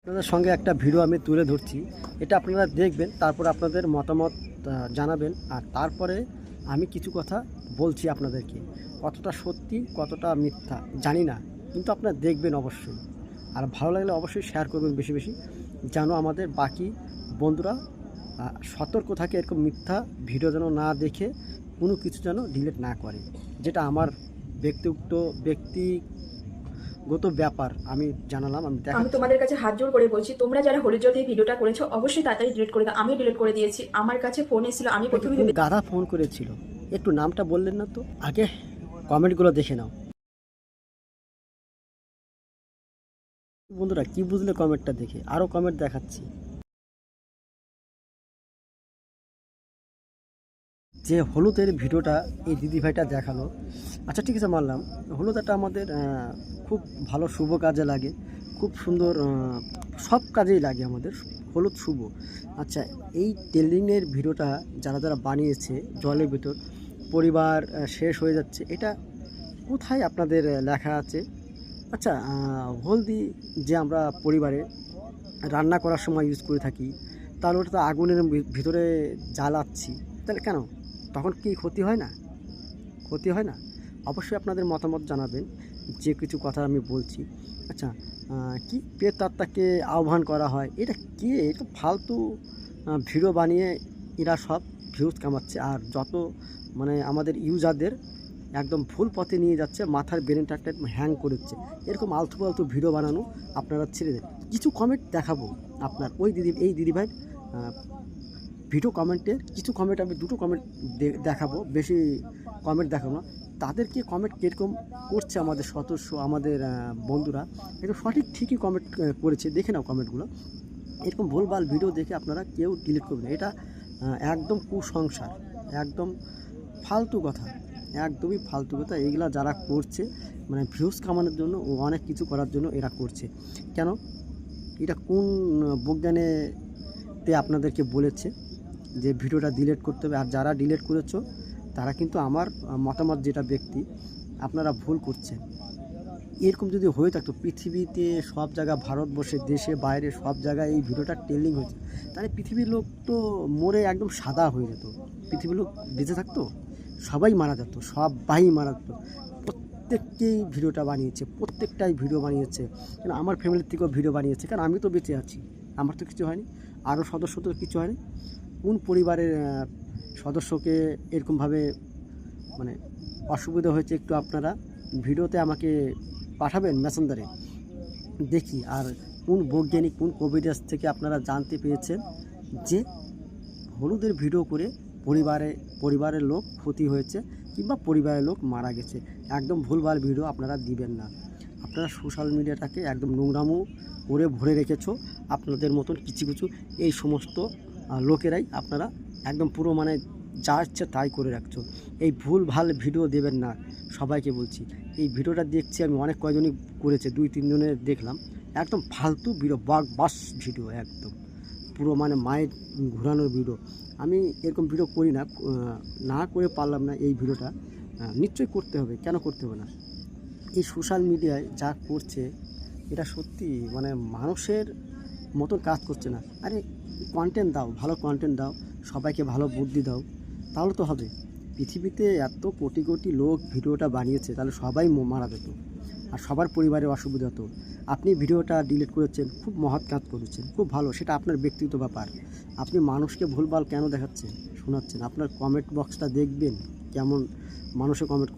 আপনাদের সঙ্গে একটা ভিডিও আমি তুলে ধরছি, এটা আপনারা দেখবেন, তারপর আপনাদের মতামত জানাবেন। আর তারপরে আমি কিছু কথা বলছি আপনাদেরকে, কতটা সত্যি কতটা মিথ্যা জানি না, কিন্তু আপনারা দেখবেন অবশ্যই। আর ভালো লাগলে অবশ্যই শেয়ার করবেন বেশি বেশি, যেন আমাদের বাকি বন্ধুরা সতর্ক থাকে, এরকম মিথ্যা ভিডিও যেন না দেখে কোনো কিছু যেন ডিলিট না করে। যেটা আমার ব্যক্তিগত ব্যাপার আমি জানালাম, আমি আমি তোমাদের কাছে হাত জোড় করে বলছি, তোমরা যারা হোলির জল দিয়ে ভিডিওটা করেছো অবশ্যই তাড়াতাড়ি ডিলিট করে দাও। আমিও ডিলিট করে দিয়েছি। আমার কাছে ফোন এসেছিল, আমি প্রথমে কোন দাদা ফোন করেছিল, একটু নামটা বললেন না তো? আগে কমেন্টগুলো দেখে নাও বন্ধুরা, কি বুঝলে কমেন্টটা দেখে? আরও কমেন্ট দেখাচ্ছি। যে হলুদের ভিডিওটা এই দিদিভাইটা দেখালো, আচ্ছা ঠিক আছে মানলাম, হলুদ একটা আমাদের খুব ভালো শুভ কাজে লাগে, খুব সুন্দর, সব কাজেই লাগে আমাদের হলুদ শুভ। আচ্ছা, এই টেলিংয়ের ভিডিওটা যারা যারা বানিয়েছে, জলের ভিতর পরিবার শেষ হয়ে যাচ্ছে, এটা কোথায় আপনাদের লেখা আছে? আচ্ছা, হলদি যে আমরা পরিবারে রান্না করার সময় ইউজ করে থাকি, তাহলে ওটা তো আগুনের ভিতরে জ্বালাচ্ছি, তাহলে কেন? তখন কি ক্ষতি হয় না? ক্ষতি হয় না? অবশ্যই আপনাদের মতামত জানাবেন যে কিছু কথা আমি বলছি। আচ্ছা, কি প্রেতাত্মাকে আহ্বান করা হয়, এটা কি? এটা ফালতু ভিডিও বানিয়ে এরা সব ভিউজ কামাচ্ছে, আর যত মানে আমাদের ইউজারদের একদম ভুল পথে নিয়ে যাচ্ছে, মাথার ব্রেনটা একটা হ্যাং করেছে। এরকম আলতু ফালতু ভিডিও বানানো আপনারা ছেড়ে দেন। কিছু কমেন্ট দেখাবো আপনার ওই এই দিদিভাইয়ের ভিডিও কমেন্টের কিছু কমেন্ট, আমি দুটো কমেন্ট দেখাবো, বেশি কমেন্ট দেখাবো না। তাদেরকে কমেন্ট কীরকম করছে আমাদের সদস্য, আমাদের বন্ধুরা একদম সঠিক ঠিকই কমেন্ট করেছে, দেখে নাও কমেন্টগুলো। এরকম ভুলভাল ভিডিও দেখে আপনারা কেউ ডিলিট করবেন, এটা একদম কুসংস্কার, একদম ফালতু কথা, একদমই ফালতু কথা। এইগুলা যারা করছে মানে ভিউজ কামানোর জন্য ও অনেক কিছু করার জন্য এরা করছে। কেন? এটা কোন বৈজ্ঞানেতে আপনাদেরকে বলেছে যে ভিডিওটা ডিলিট করতে হবে? আর যারা ডিলিট করেছো তারা কিন্তু আমার মতামত যেটা ব্যক্তি, আপনারা ভুল করছেন। এরকম যদি হয়ে থাকতো পৃথিবীতে সব জায়গা, ভারতবর্ষে দেশে বাইরে সব জায়গায় এই ভিডিওটা ট্রেন্ডিং হয়েছে, তাহলে পৃথিবীর লোক তো মরে একদম সাদা হয়ে যেত। পৃথিবীর লোক বেঁচে থাকতো, সবাই মারা যেত, সবাই মারা যেত। প্রত্যেককেই ভিডিওটা বানিয়েছে, প্রত্যেকটাই ভিডিও বানিয়েছে, কেন আমার ফ্যামিলির থেকেও ভিডিও বানিয়েছে, কারণ আমি তো বেঁচে আছি, আমার তো কিছু হয়নি, আরও সদস্য তো কিছু হয়নি। কোন পরিবারের সদস্যকে এরকমভাবে মানে অসুবিধা হয়েছে, একটু আপনারা ভিডিওতে আমাকে পাঠাবেন মেসেঞ্জারে, দেখি। আর কোন বৈজ্ঞানিক, কোন কবিরাজ থেকে আপনারা জানতে পেরেছেন যে হলুদের ভিডিও করে পরিবারের লোক ক্ষতি হয়েছে কিংবা পরিবারের লোক মারা গেছে? একদম ভুলভাল ভিডিও আপনারা দিবেন না। আপনারা সোশ্যাল মিডিয়াটাকে একদম নোংরামো করে ভরে রেখেছো আপনাদের মতন কিছু কিছু এই সমস্ত লোকেরাই। আপনারা একদম পুরো মানে যা ইচ্ছে তাই করে রাখছো। এই ভুলভাল ভিডিও দেবেন না, সবাইকে বলছি। এই ভিডিওটা দেখছি আমি, অনেক কয়জনই করেছে, 2-3 জনের দেখলাম, একদম ফালতু ভিডিও, বাস ভিডিও, একদম পুরো মানে মাইন্ড ঘোরানোর ভিডিও। আমি এরকম ভিডিও করি না, না করে পারলাম না এই ভিডিওটা, নিশ্চয়ই করতে হবে, কেন করতে হবে না? এই সোশ্যাল মিডিয়ায় যা করছে এটা সত্যি মানে মানুষের মতন কাজ করছে না। আরে কন্টেন্ট দাও, ভালো কন্টেন্ট দাও, সবাইকে ভালো বুদ্ধি দাও, তাহলে তো হবে। পৃথিবীতে এত কোটি কোটি লোক ভিডিওটা বানিয়েছে, তাহলে সবাই মারা যেত, আর সবার পরিবারে অসুবিধা হতো। আপনি ভিডিওটা ডিলিট করেছেন, খুব মহৎ কাজ করেছেন, খুব ভালো, সেটা আপনার ব্যক্তিগত ব্যাপার। আপনি মানুষকে ভুলভাল কেন দেখাচ্ছেন, শোনাচ্ছেন? আপনার কমেন্ট বক্সটা দেখবেন কেমন মানুষে কমেন্ট